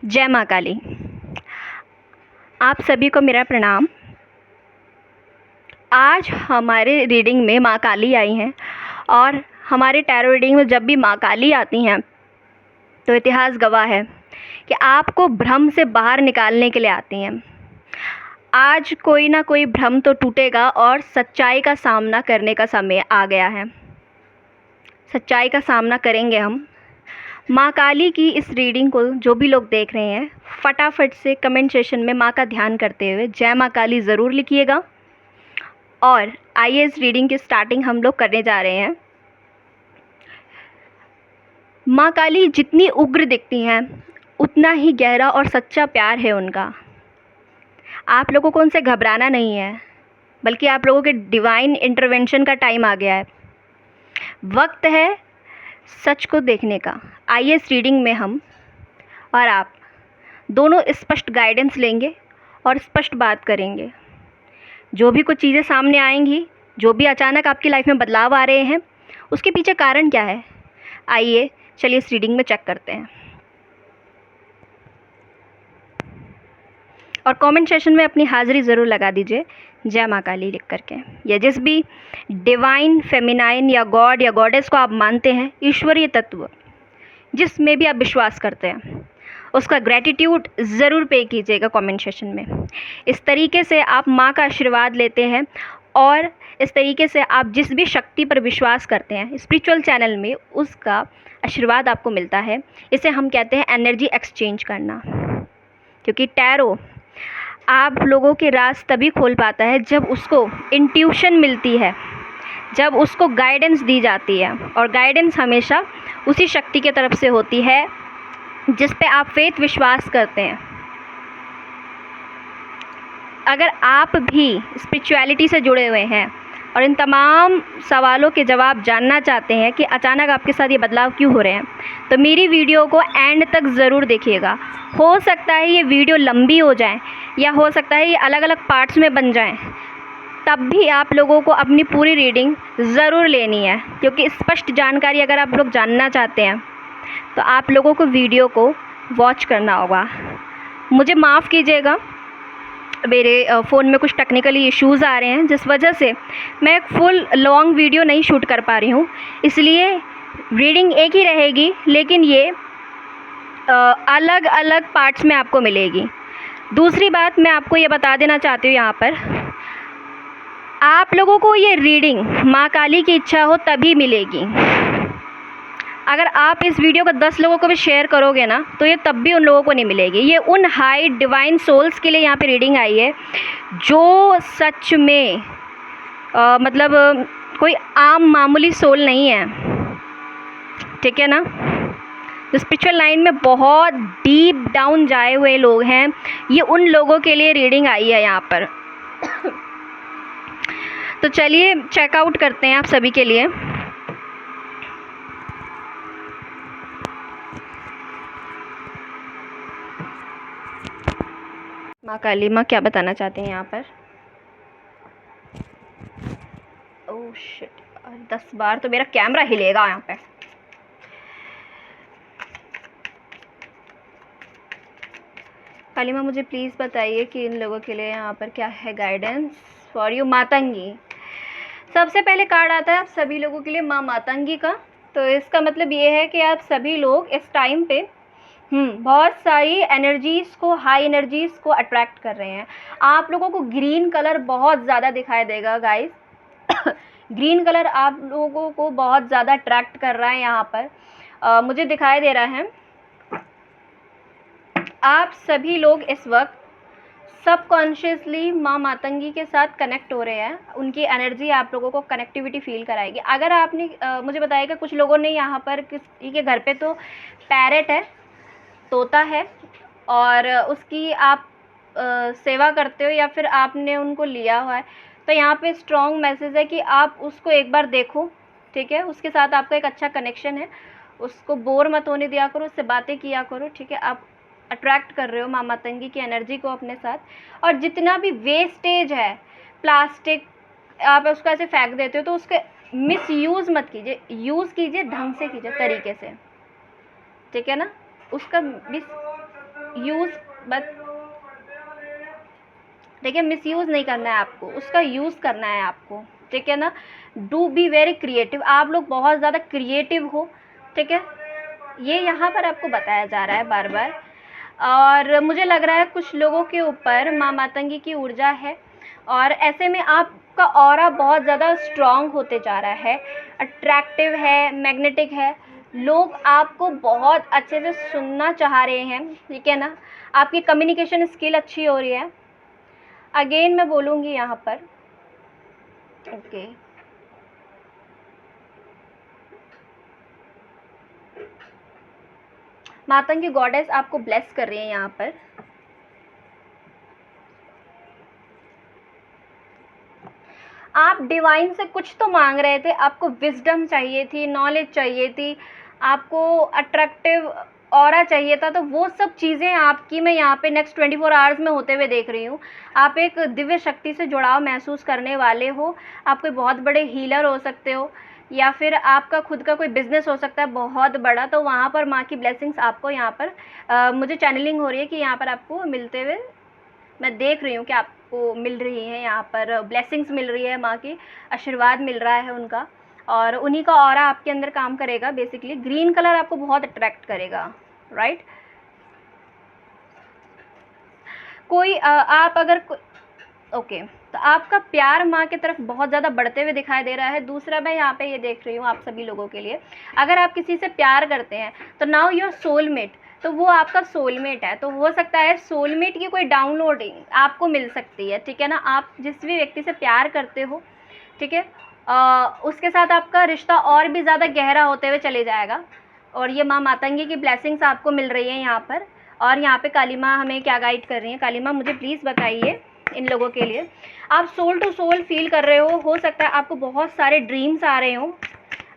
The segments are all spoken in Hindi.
जय माँ काली। आप सभी को मेरा प्रणाम। आज हमारे रीडिंग में माँ काली आई हैं और हमारे टैरो रीडिंग में जब भी माँ काली आती हैं तो इतिहास गवाह है कि आपको भ्रम से बाहर निकालने के लिए आती हैं। आज कोई ना कोई भ्रम तो टूटेगा और सच्चाई का सामना करने का समय आ गया है। सच्चाई का सामना करेंगे हम। माँ काली की इस रीडिंग को जो भी लोग देख रहे हैं फटाफट से कमेंट सेशन में माँ का ध्यान करते हुए जय माँ काली ज़रूर लिखिएगा। और आइए इस रीडिंग की स्टार्टिंग हम लोग करने जा रहे हैं। माँ काली जितनी उग्र दिखती हैं उतना ही गहरा और सच्चा प्यार है उनका। आप लोगों को उनसे घबराना नहीं है, बल्कि आप लोगों के डिवाइन इंटरवेंशन का टाइम आ गया है। वक्त है सच को देखने का। आइए इस रीडिंग में हम और आप दोनों स्पष्ट गाइडेंस लेंगे और स्पष्ट बात करेंगे। जो भी कुछ चीज़ें सामने आएंगी, जो भी अचानक आपकी लाइफ में बदलाव आ रहे हैं, उसके पीछे कारण क्या है, आइए चलिए इस रीडिंग में चेक करते हैं। और कमेंट सेशन में अपनी हाज़िरी ज़रूर लगा दीजिए जय माँ काली लिख करके। या जिस भी डिवाइन फेमिनाइन या गॉड या गॉडेस को आप मानते हैं, ईश्वरीय तत्व जिसमें भी आप विश्वास करते हैं, उसका ग्रैटिट्यूड ज़रूर पे कीजिएगा कमेंट सेशन में। इस तरीके से आप माँ का आशीर्वाद लेते हैं और इस तरीके से आप जिस भी शक्ति पर विश्वास करते हैं स्पिरिचुअल चैनल में, उसका आशीर्वाद आपको मिलता है। इसे हम कहते हैं एनर्जी एक्सचेंज करना। क्योंकि टैरो आप लोगों के राज तभी खोल पाता है जब उसको इंट्यूशन मिलती है, जब उसको गाइडेंस दी जाती है। और गाइडेंस हमेशा उसी शक्ति की तरफ से होती है जिस पे आप फेथ विश्वास करते हैं। अगर आप भी स्पिरिचुअलिटी से जुड़े हुए हैं और इन तमाम सवालों के जवाब जानना चाहते हैं कि अचानक आपके साथ ये बदलाव क्यों हो रहे हैं, तो मेरी वीडियो को एंड तक ज़रूर देखिएगा। हो सकता है ये वीडियो लंबी हो जाए या हो सकता है ये अलग अलग पार्ट्स में बन जाएं, तब भी आप लोगों को अपनी पूरी रीडिंग ज़रूर लेनी है। क्योंकि स्पष्ट जानकारी अगर आप लोग जानना चाहते हैं तो आप लोगों को वीडियो को वॉच करना होगा। मुझे माफ़ कीजिएगा, मेरे फ़ोन में कुछ टेक्निकली इश्यूज़ आ रहे हैं जिस वजह से मैं एक फुल लॉन्ग वीडियो नहीं शूट कर पा रही हूँ। इसलिए रीडिंग एक ही रहेगी, लेकिन ये अलग अलग पार्ट्स में आपको मिलेगी। दूसरी बात मैं आपको ये बता देना चाहती हूँ, यहाँ पर आप लोगों को ये रीडिंग माँ काली की इच्छा हो तभी मिलेगी। अगर आप इस वीडियो को 10 लोगों को भी शेयर करोगे ना, तो ये तब भी उन लोगों को नहीं मिलेगी। ये उन हाई डिवाइन सोल्स के लिए यहाँ पे रीडिंग आई है जो सच में मतलब कोई आम मामूली सोल नहीं है, ठीक है ना। जो स्पिरिचुअल लाइन में बहुत डीप डाउन जाए हुए लोग हैं, ये उन लोगों के लिए रीडिंग आई है यहाँ पर। तो चलिए चेकआउट करते हैं आप सभी के लिए। माँ काली माँ क्या बताना चाहते हैं यहाँ पर? ओह शिट, 10 बार तो मेरा कैमरा हिलेगा यहाँ पे। काली माँ मुझे प्लीज़ बताइए कि इन लोगों के लिए यहाँ पर क्या है गाइडेंस फॉर यू। मातंगी सबसे पहले कार्ड आता है आप सभी लोगों के लिए, माँ मातंगी का। तो इसका मतलब ये है कि आप सभी लोग इस टाइम पे बहुत सारी एनर्जीज़ को, हाई एनर्जीज़ को अट्रैक्ट कर रहे हैं। आप लोगों को ग्रीन कलर बहुत ज़्यादा दिखाई देगा गाइस। ग्रीन कलर आप लोगों को बहुत ज़्यादा अट्रैक्ट कर रहा है यहाँ पर। मुझे दिखाई दे रहा है आप सभी लोग इस वक्त सबकॉन्शियसली माँ मातंगी के साथ कनेक्ट हो रहे हैं। उनकी एनर्जी आप लोगों को कनेक्टिविटी फील कराएगी। अगर आपने मुझे बताएगा, कुछ लोगों ने यहाँ पर किसी के घर पे तो पैरेट है, तोता है, और उसकी आप सेवा करते हो या फिर आपने उनको लिया हुआ है, तो यहाँ पे स्ट्रॉन्ग मैसेज है कि आप उसको एक बार देखो, ठीक है। उसके साथ आपका एक अच्छा कनेक्शन है, उसको बोर मत होने दिया करो, उससे बातें किया करो, ठीक है। आप अट्रैक्ट कर रहे हो माँ मातंगी की एनर्जी को अपने साथ। और जितना भी वेस्टेज है, प्लास्टिक आप उसको ऐसे फेंक देते हो, तो उसके मिस यूज़ मत कीजिए, यूज़ कीजिए ढंग से कीजिए, तरीके से, ठीक है ना। उसका मिस यूज़ बट ठीक है, मिसयूज़ नहीं करना है आपको, उसका यूज़ करना है आपको, ठीक है ना। डू बी वेरी क्रिएटिव, आप लोग बहुत ज़्यादा क्रिएटिव हो, ठीक है, ये यहाँ पर आपको बताया जा रहा है बार बार। और मुझे लग रहा है कुछ लोगों के ऊपर माँ मातंगी की ऊर्जा है, और ऐसे में आपका ऑरा बहुत ज़्यादा स्ट्रॉन्ग होते जा रहा है, अट्रैक्टिव है, मैग्नेटिक है, लोग आपको बहुत अच्छे से सुनना चाह रहे हैं, ठीक है ना। आपकी कम्युनिकेशन स्किल अच्छी हो रही है। अगेन मैं बोलूँगी यहाँ पर, ओके, मातंगी गॉडेस आपको ब्लेस कर रही है यहाँ पर। आप डिवाइन से कुछ तो मांग रहे थे, आपको विजडम चाहिए थी, नॉलेज चाहिए थी, आपको अट्रैक्टिव ऑरा चाहिए था, तो वो सब चीज़ें आपकी मैं यहाँ पे नेक्स्ट 24 आवर्स में होते हुए देख रही हूँ। आप एक दिव्य शक्ति से जुड़ाव महसूस करने वाले हो। आप कोई बहुत बड़े हीलर हो सकते हो, या फिर आपका खुद का कोई बिजनेस हो सकता है बहुत बड़ा, तो वहाँ पर माँ की ब्लेसिंग्स आपको यहाँ पर मुझे चैनलिंग हो रही है कि यहाँ पर आपको मिलते हुए मैं देख रही हूँ कि आपको मिल रही है, यहाँ पर ब्लेसिंग्स मिल रही है, माँ की आशीर्वाद मिल रहा है उनका, और उन्हीं का ऑरा आपके अंदर काम करेगा। बेसिकली ग्रीन कलर आपको बहुत अट्रैक्ट करेगा, राइट। कोई आप अगर ओके, तो आपका प्यार माँ की तरफ बहुत ज़्यादा बढ़ते हुए दिखाई दे रहा है। दूसरा मैं यहाँ पे ये देख रही हूँ आप सभी लोगों के लिए, अगर आप किसी से प्यार करते हैं तो नाउ योर सोलमेट, तो वो आपका सोलमेट है, तो हो सकता है सोलमेट की कोई डाउनलोडिंग आपको मिल सकती है, ठीक है ना। आप जिस भी व्यक्ति से प्यार करते हो, ठीक है, उसके साथ आपका रिश्ता और भी ज़्यादा गहरा होते हुए चले जाएगा, और ये माँ मातंगी की ब्लेसिंग्स आपको मिल रही है यहाँ पर। और यहाँ पे काली माँ हमें क्या गाइड कर रही हैं, काली माँ मुझे प्लीज़ बताइए इन लोगों के लिए। आप सोल टू सोल फील कर रहे हो सकता है आपको बहुत सारे ड्रीम्स आ रहे हो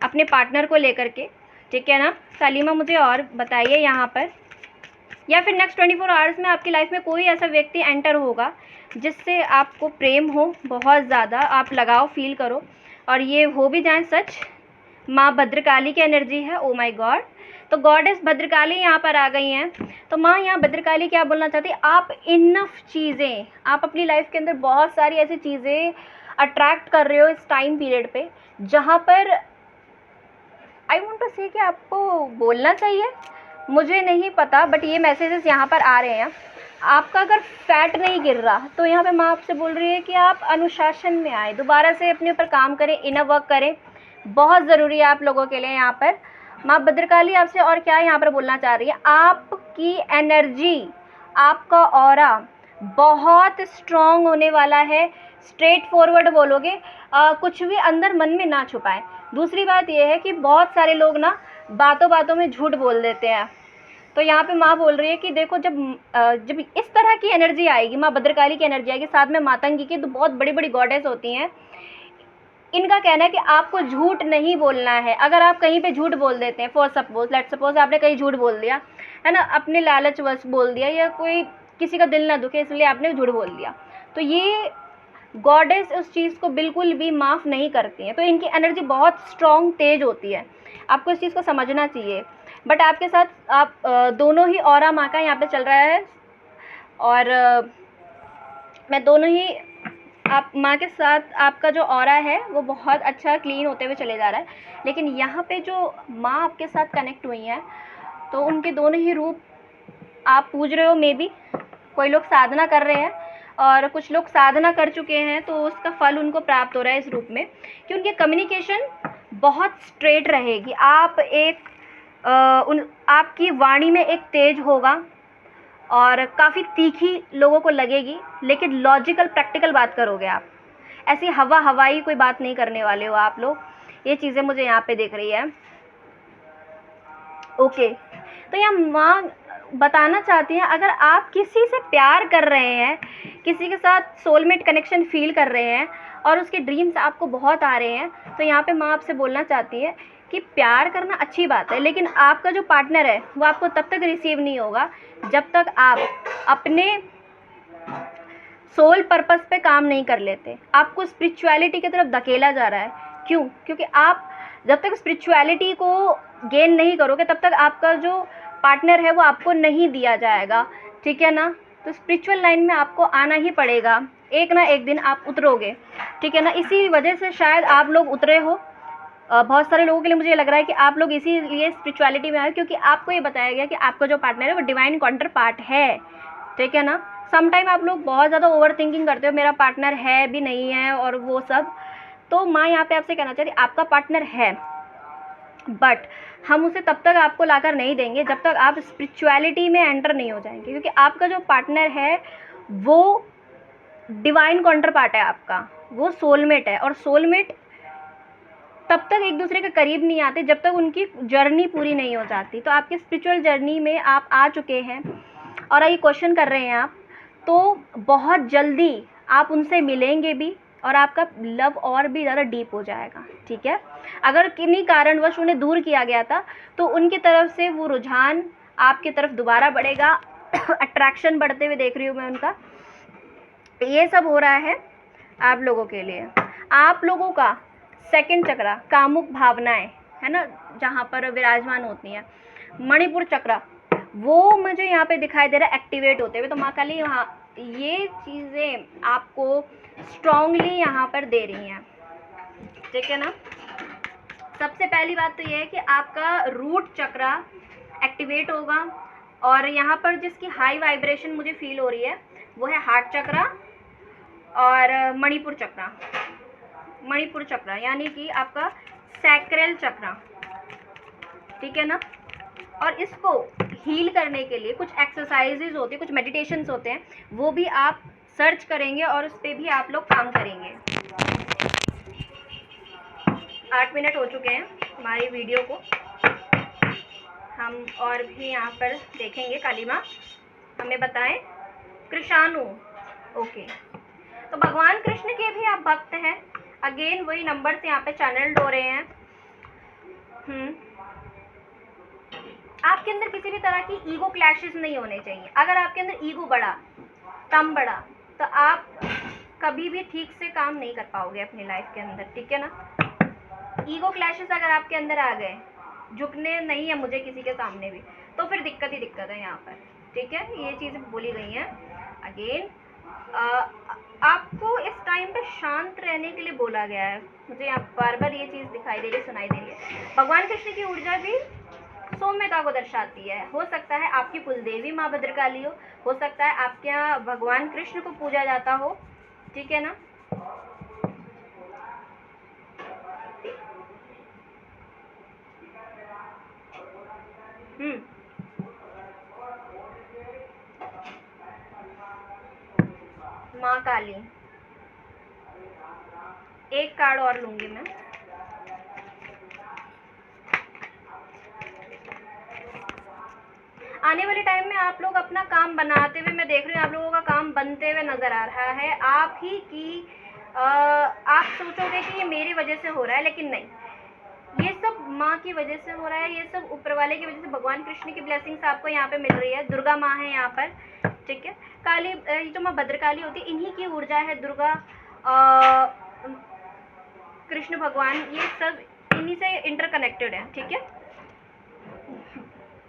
अपने पार्टनर को लेकर के, ठीक है ना। काली माँ मुझे और बताइए यहाँ पर, या फिर नेक्स्ट 24 आवर्स में आपकी लाइफ में कोई ऐसा व्यक्ति एंटर होगा जिससे आपको प्रेम हो, बहुत ज़्यादा आप लगाव फील करो, और ये हो भी जाए सच। माँ भद्रकाली की एनर्जी है, ओ माय गॉड। तो गॉडेस भद्रकाली यहाँ पर आ गई हैं। तो माँ यहाँ भद्रकाली क्या बोलना चाहती है, आप इनफ चीज़ें, आप अपनी लाइफ के अंदर बहुत सारी ऐसी चीज़ें अट्रैक्ट कर रहे हो इस टाइम पीरियड पे, जहाँ पर आई वॉन्ट टू से कि आपको बोलना चाहिए, मुझे नहीं पता, बट ये मैसेजेस यहाँ पर आ रहे हैं। आपका अगर फैट नहीं गिर रहा तो यहाँ पे माँ आपसे बोल रही है कि आप अनुशासन में आए, दोबारा से अपने ऊपर काम करें, इनर वर्क करें, बहुत ज़रूरी है आप लोगों के लिए। यहाँ पर माँ भद्रकाली आपसे और क्या यहाँ पर बोलना चाह रही है, आपकी एनर्जी, आपका ऑरा बहुत स्ट्रॉन्ग होने वाला है। स्ट्रेट फॉरवर्ड बोलोगे, कुछ भी अंदर मन में ना छुपाएं। दूसरी बात यह है कि बहुत सारे लोग ना बातों बातों में झूठ बोल देते हैं, तो यहाँ पे माँ बोल रही है कि देखो जब इस तरह की एनर्जी आएगी, माँ भद्रकाली की एनर्जी आएगी, साथ में मातंगी की, तो बहुत बड़ी बड़ी गॉडेस होती हैं, इनका कहना है कि आपको झूठ नहीं बोलना है। अगर आप कहीं पे झूठ बोल देते हैं, फॉर सपोज लेट सपोज आपने कहीं झूठ बोल दिया है ना, अपने लालचवश बोल दिया, या कोई किसी का दिल ना दुखे इसलिए आपने झूठ बोल दिया, तो ये गॉडेस उस चीज़ को बिल्कुल भी माफ़ नहीं करती हैं। तो इनकी एनर्जी बहुत स्ट्रॉन्ग, तेज होती है, आपको इस चीज़ को समझना चाहिए। बट आपके साथ आप दोनों ही ऑरा माँ का यहाँ पे चल रहा है, और मैं दोनों ही आप माँ के साथ आपका जो ऑरा है वो बहुत अच्छा क्लीन होते हुए चले जा रहा है। लेकिन यहाँ पे जो माँ आपके साथ कनेक्ट हुई हैं, तो उनके दोनों ही रूप आप पूज रहे हो। मे बी कोई लोग साधना कर रहे हैं और कुछ लोग साधना कर चुके हैं, तो उसका फल उनको प्राप्त हो रहा है इस रूप में कि उनकी कम्युनिकेशन बहुत स्ट्रेट रहेगी। आप एक आपकी वाणी में एक तेज होगा और काफ़ी तीखी लोगों को लगेगी, लेकिन लॉजिकल प्रैक्टिकल बात करोगे आप, ऐसी हवाई कोई बात नहीं करने वाले हो आप लोग। ये चीज़ें मुझे यहाँ पे दिख रही है। ओके, तो यहाँ माँ बताना चाहती हैं, अगर आप किसी से प्यार कर रहे हैं, किसी के साथ सोलमेट कनेक्शन फील कर रहे हैं और उसके ड्रीम्स आपको बहुत आ रहे हैं, तो यहाँ पे माँ आपसे बोलना चाहती है कि प्यार करना अच्छी बात है, लेकिन आपका जो पार्टनर है वो आपको तब तक रिसीव नहीं होगा जब तक आप अपने सोल पर्पस पे काम नहीं कर लेते। आपको स्पिरिचुअलिटी की तरफ धकेला जा रहा है। क्यों? क्योंकि आप जब तक स्पिरिचुअलिटी को गेन नहीं करोगे तब तक आपका जो पार्टनर है वो आपको नहीं दिया जाएगा। ठीक है ना। तो स्पिरिचुअल लाइन में आपको आना ही पड़ेगा, एक ना एक दिन आप उतरोगे, ठीक है ना। इसी वजह से शायद आप लोग उतरे हो। बहुत सारे लोगों के लिए मुझे लग रहा है कि आप लोग इसीलिए स्पिरिचुअलिटी में आए, क्योंकि आपको ये बताया गया कि आपका जो पार्टनर है वो डिवाइन काउंटर पार्ट है, ठीक है ना। समटाइम आप लोग बहुत ज़्यादा ओवर थिंकिंग करते हो, मेरा पार्टनर है भी नहीं है और वो सब। तो माँ यहाँ पे आपसे कहना चाहती आपका पार्टनर है, बट हम उसे तब तक आपको लाकर नहीं देंगे जब तक आप स्पिरिचुअलिटी में एंटर नहीं हो जाएंगे, क्योंकि आपका जो पार्टनर है वो डिवाइन काउंटर पार्ट है आपका, वो सोलमेट है। और सोलमेट तब तक एक दूसरे के करीब नहीं आते जब तक उनकी जर्नी पूरी नहीं हो जाती। तो आपकी स्पिरिचुअल जर्नी में आप आ चुके हैं और ये क्वेश्चन कर रहे हैं आप, तो बहुत जल्दी आप उनसे मिलेंगे भी और आपका लव और भी ज़्यादा डीप हो जाएगा, ठीक है। अगर किन्हीं कारणवश उन्हें दूर किया गया था तो उनकी तरफ से वो रुझान आपकी तरफ दोबारा बढ़ेगा। अट्रैक्शन बढ़ते हुए देख रही हूँ मैं उनका। ये सब हो रहा है आप लोगों के लिए। आप लोगों का सेकंड चक्रा, कामुक भावनाएं है ना, जहाँ पर विराजमान होती हैं, मणिपुर चक्रा, वो मुझे यहाँ पे दिखाई दे रहा है एक्टिवेट होते हुए। तो माँ काली वहाँ ये चीज़ें आपको स्ट्रांगली यहाँ पर दे रही हैं, ठीक है ना। सबसे पहली बात तो ये है कि आपका रूट चक्रा एक्टिवेट होगा, और यहाँ पर जिसकी हाई वाइब्रेशन मुझे फील हो रही है वो है हार्ट चक्रा और मणिपुर चक्रा। मणिपुर चक्रा यानी कि आपका सैक्रल चक्रा, ठीक है ना। और इसको हील करने के लिए कुछ एक्सरसाइजेज होती है, कुछ मेडिटेशंस होते हैं, वो भी आप सर्च करेंगे और उस पर भी आप लोग काम करेंगे। 8 मिनट हो चुके हैं हमारी वीडियो को, हम और भी यहाँ पर देखेंगे। काली माँ हमें बताएं। कृष्णानु, ओके, तो भगवान कृष्ण के भी आप भक्त हैं। अगेन वही नंबर से यहाँ पे चैनल्ड हो रहे हैं। आपके अंदर किसी भी तरह की ईगो क्लैशेस नहीं होने चाहिए। अगर आपके अंदर ईगो बढ़ा, तम बढ़ा, तो आप कभी भी ठीक से काम नहीं कर पाओगे अपनी लाइफ के अंदर, ठीक है ना। ईगो क्लैशेस अगर आपके अंदर आ गए, झुकने नहीं है मुझे किसी के सामने भी, तो फिर दिक्कत ही दिक्कत है यहाँ पर, ठीक है। ये चीज़ें बोली गई हैं। अगेन आपको इस टाइम पे शांत रहने के लिए बोला गया है। मुझे यहाँ बार बार ये चीज़ दिखाई दे रही, सुनाई दे रही है। भगवान कृष्ण की ऊर्जा भी सौम्यता को दर्शाती है। हो सकता है आपकी कुलदेवी माँ भद्रकाली हो सकता है आपके यहाँ भगवान कृष्ण को पूजा जाता हो, ठीक है ना। माँ काली, एक कार्ड और लूंगी मैं। आने वाले टाइम में आप लोग अपना काम बनाते हुए मैं देख रही हूँ, आप लोगों का काम बनते हुए नजर आ रहा है। आप ही की आप सोचोगे कि ये मेरी वजह से हो रहा है, लेकिन नहीं, ये सब माँ की वजह से हो रहा है। ये सब ऊपर वाले की वजह से, भगवान कृष्ण की ब्लेसिंग्स आपको यहाँ पे मिल रही है। दुर्गा माँ है यहाँ पर, ठीक है। काली, ये जो माँ भद्रकाली होती है, इन्हीं की ऊर्जा है। दुर्गा, कृष्ण भगवान, ये सब इन्हीं से इंटरकनेक्टेड है, ठीक है।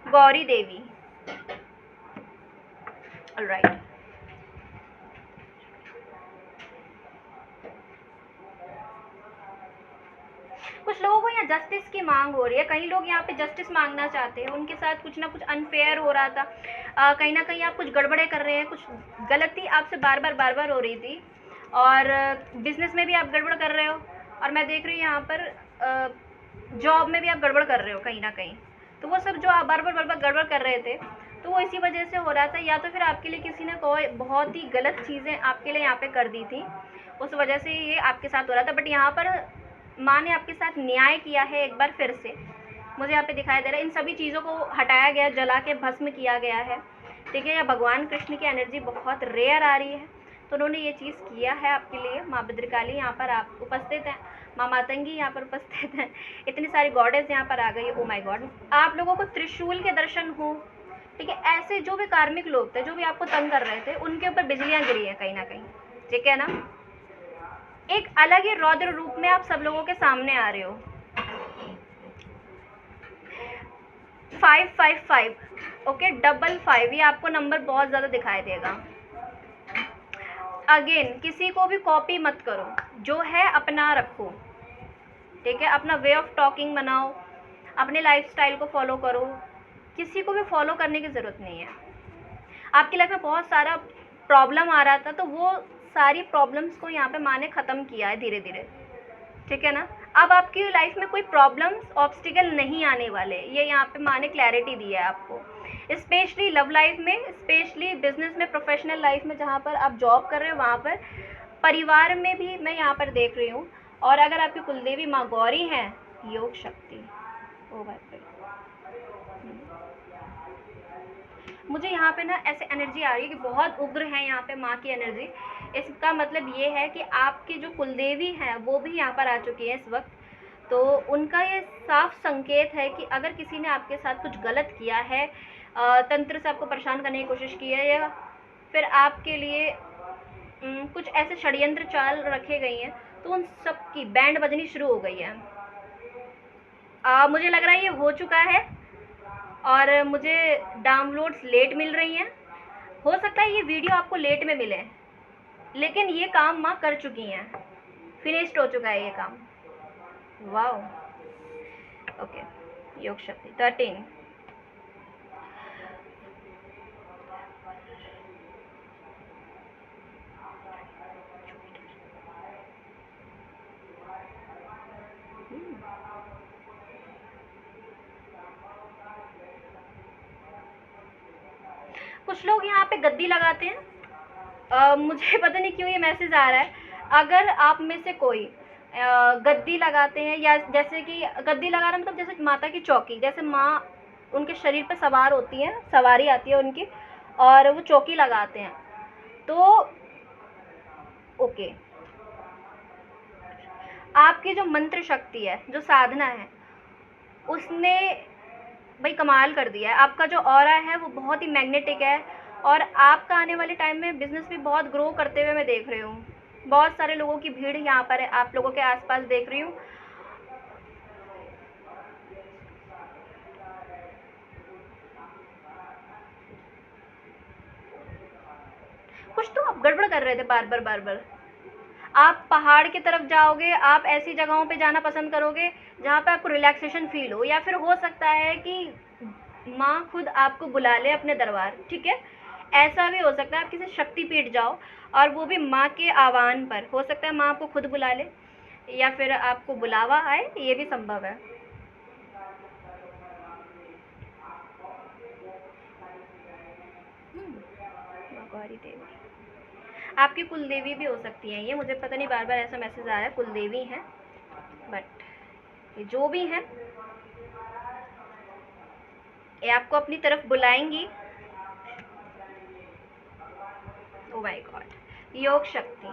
गौरी देवी, ऑलराइट। कुछ लोगों को यहाँ जस्टिस की मांग हो रही है। कई लोग यहाँ पे जस्टिस मांगना चाहते हैं, उनके साथ कुछ ना कुछ अनफेयर हो रहा था। कहीं ना कहीं आप कुछ गड़बड़े कर रहे हैं, कुछ गलती आपसे बार बार हो रही थी, और बिजनेस में भी आप गड़बड़ कर रहे हो, और मैं देख रही हूँ यहाँ पर जॉब में भी आप गड़बड़ कर रहे हो कहीं ना कहीं। तो वो सब जो आप बार बार गड़बड़ कर रहे थे, तो वो इसी वजह से हो रहा था। या तो फिर आपके लिए किसी ने कोई बहुत ही गलत चीज़ें आपके लिए यहाँ पे कर दी थी, उस वजह से ये आपके साथ हो रहा था। बट यहाँ पर माँ ने आपके साथ न्याय किया है एक बार फिर से, मुझे यहाँ पे दिखाई दे रहा है। इन सभी चीज़ों को हटाया गया, जला के भस्म किया गया है, ठीक है। या भगवान कृष्ण की एनर्जी बहुत रेयर आ रही है, तो उन्होंने ये चीज़ किया है आपके लिए। माँ भद्रकाली यहाँ पर आप उपस्थित हैं, माँ मातंगी यहाँ पर उपस्थित हैं, इतनी सारी गॉडेस यहाँ पर आ गई है। ओ माय गॉड, आप लोगों को त्रिशूल के दर्शन हो, ठीक है। ऐसे जो भी कार्मिक लोग थे, जो भी आपको तंग कर रहे थे, उनके ऊपर बिजलियाँ गिरी हैं कहीं ना कहीं, ठीक है ना। एक अलग ही रौद्र रूप में आप सब लोगों के सामने आ रहे हो। 555, ओके, 55, ये आपको नंबर बहुत ज़्यादा दिखाई देगा। अगेन किसी को भी कॉपी मत करो, जो है अपना रखो, ठीक है। अपना वे ऑफ टॉकिंग बनाओ, अपने लाइफस्टाइल को फॉलो करो, किसी को भी फॉलो करने की ज़रूरत नहीं है। आपकी लाइफ में बहुत सारा प्रॉब्लम आ रहा था, तो वो सारी प्रॉब्लम्स को यहाँ पे माँ ने ख़त्म किया है धीरे धीरे, ठीक है ना। अब आपकी लाइफ में कोई प्रॉब्लम्स ऑब्स्टिकल नहीं आने वाले, ये यहाँ पे माँ ने क्लैरिटी दी है आपको। स्पेशली लव लाइफ में, स्पेशली बिजनेस में, प्रोफेशनल लाइफ में, जहाँ पर आप जॉब कर रहे हो वहाँ पर, परिवार में भी मैं यहाँ पर देख रही हूँ। और अगर आपकी कुलदेवी माँ गौरी हैं, योग शक्ति, ओ भाई, मुझे यहाँ पे ना ऐसे एनर्जी आ रही है कि बहुत उग्र है यहाँ पे माँ की एनर्जी। इसका मतलब ये है कि आपकी जो कुलदेवी हैं वो भी यहाँ पर आ चुकी है इस वक्त। तो उनका ये साफ संकेत है कि अगर किसी ने आपके साथ कुछ गलत किया है, तंत्र से आपको परेशान करने की कोशिश की है, या फिर आपके लिए कुछ ऐसे षड्यंत्र चाल रखे गई हैं, तो उन सब की बैंड बजनी शुरू हो गई है। मुझे लग रहा है ये हो चुका है, और मुझे डाउनलोड्स लेट मिल रही हैं। हो सकता है ये वीडियो आपको लेट में मिले, लेकिन ये काम माँ कर चुकी हैं, फिनिश्ड हो चुका है ये काम। Wow, okay. योग शक्ति 13, कुछ लोग यहाँ पे गद्दी लगाते हैं। मुझे पता नहीं क्यों ये मैसेज आ रहा है। अगर आप में से कोई गद्दी लगाते हैं, या जैसे कि गद्दी लगाना मतलब जैसे माता की चौकी, जैसे माँ उनके शरीर पे सवार होती हैं, सवारी आती है उनकी, और वो चौकी लगाते हैं, तो ओके, आपकी जो मंत्र शक्ति है, जो साधना है, उसने भाई कमाल कर दिया है। आपका जो ऑरा है वो बहुत ही मैग्नेटिक है, और आपका आने वाले टाइम में बिजनेस भी बहुत ग्रो करते हुए मैं देख रही हूँ। बहुत सारे लोगों की भीड़ यहाँ पर है, आप लोगों के आसपास देख रही हूँ। कुछ तो आप गड़बड़ कर रहे थे बार बार बार बार। आप पहाड़ की तरफ जाओगे, आप ऐसी जगहों पे जाना पसंद करोगे जहाँ पे आपको रिलैक्सेशन फील हो, या फिर हो सकता है कि माँ खुद आपको बुला ले अपने दरबार, ठीक है। ऐसा भी हो सकता है आप किसी शक्तिपीठ जाओ, और वो भी माँ के आह्वान पर। हो सकता है माँ आपको खुद बुला ले, या फिर आपको बुलावा आए, ये भी संभव है। गौरी देवी आपकी कुलदेवी भी हो सकती हैं, ये मुझे पता नहीं, बार बार ऐसा मैसेज आ रहा है कुलदेवी हैं, बट ये जो भी हैं, ये आपको अपनी तरफ बुलाएंगी। ओ माय गॉड, योग शक्ति।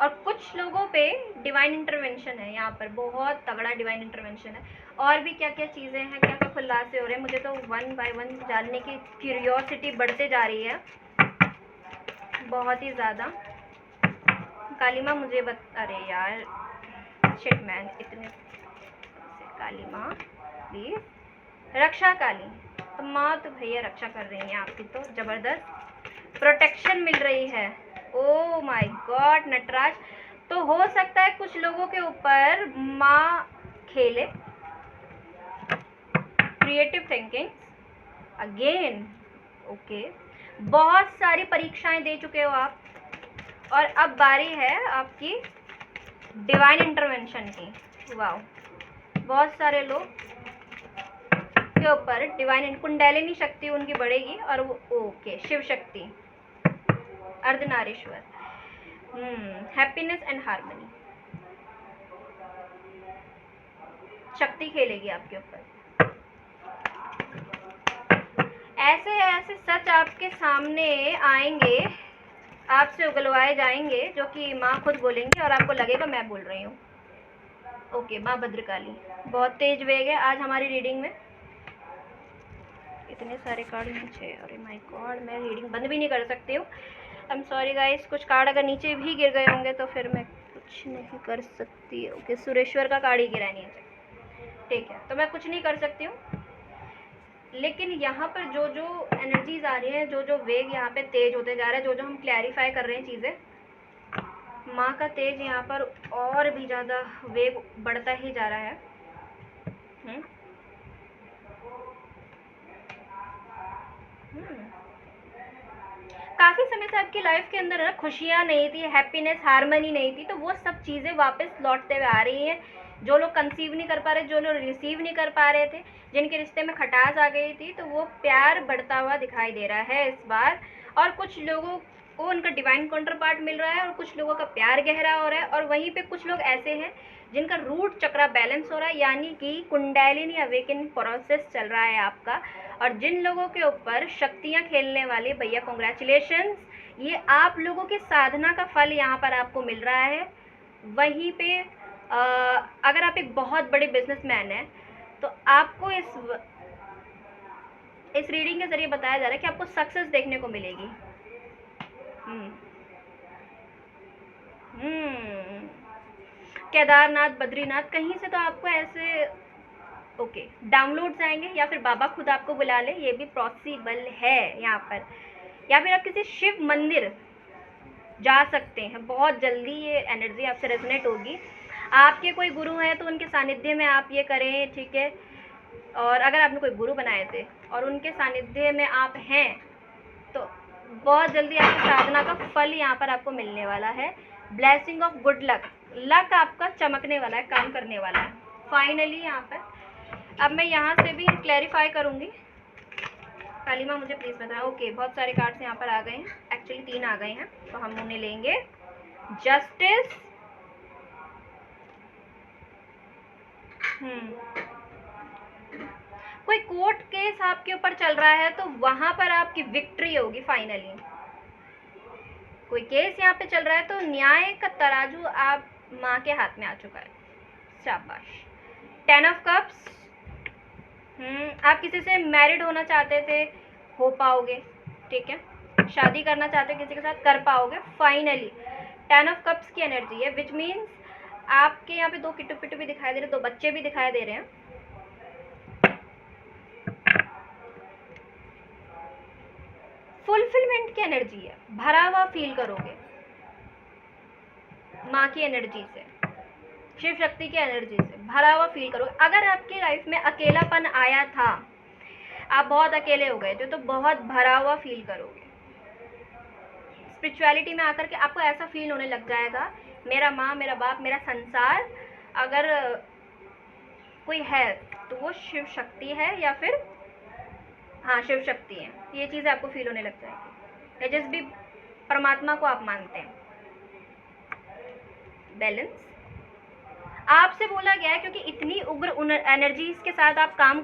और कुछ लोगों पे डिवाइन इंटरवेंशन है, यहाँ पर बहुत तगड़ा डिवाइन इंटरवेंशन है। और भी क्या क्या चीज़ें हैं, क्या क्या खुलासे हो रहे हैं, मुझे तो वन बाय वन जानने की क्यूरियोसिटी बढ़ते जा रही है बहुत ही ज़्यादा। काली माँ मुझे अरे यार, शिट मैन, इतने काली माँ प्लीज रक्षा काली। तो माँ तो भैया रक्षा कर रही हैं आपकी, तो ज़बरदस्त प्रोटेक्शन मिल रही है। Oh my god Nataraj. तो हो सकता है कुछ लोगों के ऊपर माँ खेले, क्रिएटिव थिंकिंग अगेन, ओके। बहुत सारी परीक्षाएं दे चुके हो आप, और अब बारी है आपकी डिवाइन इंटरवेंशन की। वाओ, बहुत सारे लोग के ऊपर डिवाइन कुंडलिनी शक्ति उनकी बढ़ेगी, और वो okay, Shiv Shakti, Ardhanarishvara, happiness and harmony, शक्ति खेलेगी आपके ऊपर। ऐसे ऐसे सच आपके सामने आएंगे, आपसे उगलवाए जाएंगे, जो कि माँ खुद बोलेंगी, और आपको लगेगा मैं बोल रही हूँ। ओके, माँ भद्रकाली, बहुत तेज वेग है आज हमारी रीडिंग में। इतने सारे कार्ड नीचे, अरे माय गॉड, मैं रीडिंग बंद भी नहीं कर सकती हूँ। आई एम सॉरी गाइस, कुछ कार्ड अगर नीचे भी गिर गए होंगे तो फिर मैं कुछ नहीं कर सकती। ओके, सुरेश्वर का कार्ड ही गिरा है नीचे, ठीक है, तो मैं कुछ नहीं कर सकती हूँ। लेकिन यहाँ पर जो जो एनर्जीज आ रही हैं, जो जो वेग यहाँ पे तेज होते जा रहा है, जो जो हम क्लैरिफाई कर रहे हैं चीज़ें, माँ का तेज यहाँ पर और भी ज़्यादा वेग बढ़ता ही जा रहा है। काफ़ी समय से आपकी लाइफ के अंदर ना खुशियाँ नहीं थी, हैप्पीनेस, हारमनी नहीं थी, तो वो सब चीज़ें वापस लौटते हुए आ रही हैं। जो लोग कंसीव नहीं कर पा रहे, जो लोग रिसीव नहीं कर पा रहे थे, जिनके रिश्ते में खटास आ गई थी, तो वो प्यार बढ़ता हुआ दिखाई दे रहा है इस बार। और कुछ लोगों को उनका डिवाइन काउंटर पार्ट मिल रहा है और कुछ लोगों का प्यार गहरा हो रहा है। और वहीं पे कुछ लोग ऐसे हैं जिनका रूट चक्रा बैलेंस हो रहा है, यानी कि कुंडलिनी अवेकनिंग प्रोसेस चल रहा है आपका। और जिन लोगों के ऊपर शक्तियाँ खेलने वाले भैया, कॉन्ग्रेचुलेशंस, ये आप लोगों की साधना का फल यहाँ पर आपको मिल रहा है। वहीं पे अगर आप एक बहुत बड़े बिजनेसमैन हैं तो आपको इस रीडिंग के ज़रिए बताया जा रहा है कि आपको सक्सेस देखने को मिलेगी। केदारनाथ, बद्रीनाथ, कहीं से तो आपको ऐसे डाउनलोड्स आएंगे, या फिर बाबा खुद आपको बुला ले, ये भी पॉसिबल है यहाँ पर। या फिर आप किसी शिव मंदिर जा सकते हैं, बहुत जल्दी ये एनर्जी आपसे रेजोनेट होगी। आपके कोई गुरु हैं तो उनके सानिध्य में आप ये करें, ठीक है। और अगर आपने कोई गुरु बनाए थे और उनके सानिध्य में आप हैं तो बहुत जल्दी आपकी साधना का फल यहाँ पर आपको मिलने वाला है। Blessing of good luck, luck आपका चमकने वाला है, काम करने वाला है फाइनली यहाँ पर। अब मैं यहाँ से भी क्लैरिफाई करूँगी। काली माँ मुझे प्लीज़ बताएं। ओके, बहुत सारे कार्ड्स यहाँ पर आ गए हैं, एक्चुअली 3 आ गए हैं, तो हम उन्हें लेंगे। जस्टिस, कोई कोर्ट केस आपके ऊपर चल रहा है तो वहाँ पर आपकी विक्ट्री होगी फाइनली। कोई केस यहाँ पे चल रहा है तो न्याय का तराजू आप माँ के हाथ में आ चुका है, शाबाश। 10 ऑफ कप्स, आप किसी से मैरिड होना चाहते थे, हो पाओगे, ठीक है। शादी करना चाहते हो किसी के साथ, कर पाओगे फाइनली। 10 ऑफ कप्स की एनर्जी है, विच मीन्स आपके यहाँ पे 2 किट्टू पिट्टू भी दिखाई दे रहे हैं, 2 बच्चे भी दिखाई दे रहे हैं। फुलफिलमेंट की एनर्जी है, भरा हुआ फील करोगे माँ की एनर्जी से, शिव शक्ति की एनर्जी से भरा हुआ फील करोगे। अगर आपकी लाइफ में अकेलापन आया था, आप बहुत अकेले हो गए थे, तो बहुत भरा हुआ फील करोगे। स्पिरिचुअलिटी में आकर के आपको ऐसा फील होने लग जाएगा, मेरा माँ, मेरा बाप, मेरा संसार अगर कोई है तो वो शिव शक्ति है, या फिर हाँ शिव शक्ति है। ये चीज़ें आपको फील होने लग जाएगी, या जिस भी परमात्मा को आप मानते हैं। बैलेंस आपसे बोला गया है क्योंकि इतनी उग्र एनर्जीज के साथ आप काम